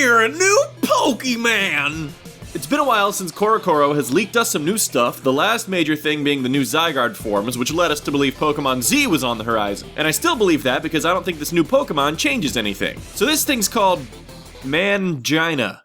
We're a new Pokemon! It's been a while since Coro has leaked us some new stuff, the last major thing being the new Zygarde forms, which led us to believe Pokémon Z was on the horizon. And I still believe that because I don't think this new Pokémon changes anything. So this thing's called Magiana.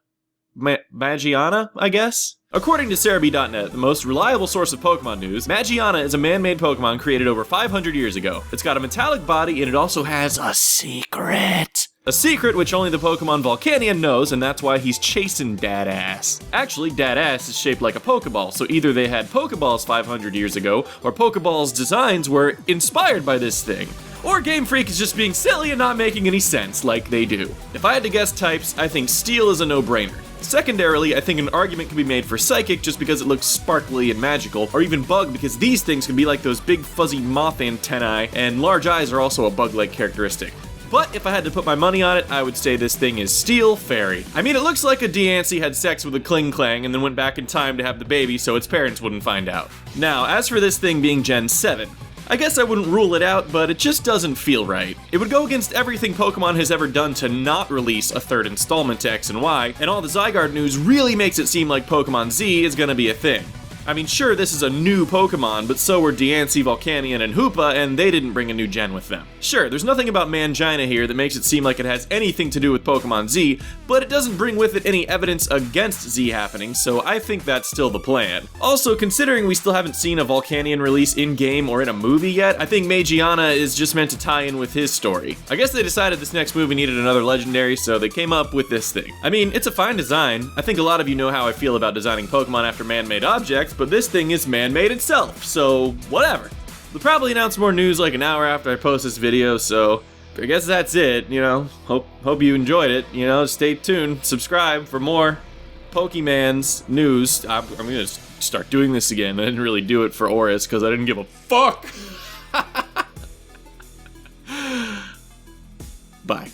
Magiana, I guess? According to Cerebi.net, the most reliable source of Pokemon news, Magiana is a man-made Pokemon created over 500 years ago. It's got a metallic body and it also has a secret. A secret which only the Pokemon Volcanion knows, and that's why he's chasing Dadass. Actually, Dadass is shaped like a Pokeball, so either they had Pokeballs 500 years ago, or Pokeballs' designs were inspired by this thing. Or Game Freak is just being silly and not making any sense, like they do. If I had to guess types, I think Steel is a no-brainer. Secondarily, I think an argument can be made for Psychic just because it looks sparkly and magical, or even Bug because these things can be like those big fuzzy moth antennae, and large eyes are also a bug-like characteristic. But if I had to put my money on it, I would say this thing is Steel Fairy. I mean, it looks like a Deancey had sex with a Kling Clang and then went back in time to have the baby so its parents wouldn't find out. Now, as for this thing being Gen 7, I guess I wouldn't rule it out, but it just doesn't feel right. It would go against everything Pokemon has ever done to not release a third installment to X and Y, and all the Zygarde news really makes it seem like Pokémon Z is gonna be a thing. I mean, sure, this is a new Pokemon, but so were Deancey, Volcanion, and Hoopa, and they didn't bring a new gen with them. Sure, there's nothing about Mangina here that makes it seem like it has anything to do with Pokemon Z, but it doesn't bring with it any evidence against Z happening, so I think that's still the plan. Also, considering we still haven't seen a Volcanion release in-game or in a movie yet, I think Magiana is just meant to tie in with his story. I guess they decided this next movie needed another legendary, so they came up with this thing. I mean, it's a fine design. I think a lot of you know how I feel about designing Pokemon after man-made objects, but this thing is man-made itself, so whatever. We'll probably announce more news like an hour after I post this video, so I guess that's it, you know. Hope you enjoyed it, you know, stay tuned, subscribe for more Pokemon's news. I'm gonna start doing this again. I didn't really do it for Oris because I didn't give a fuck. Bye.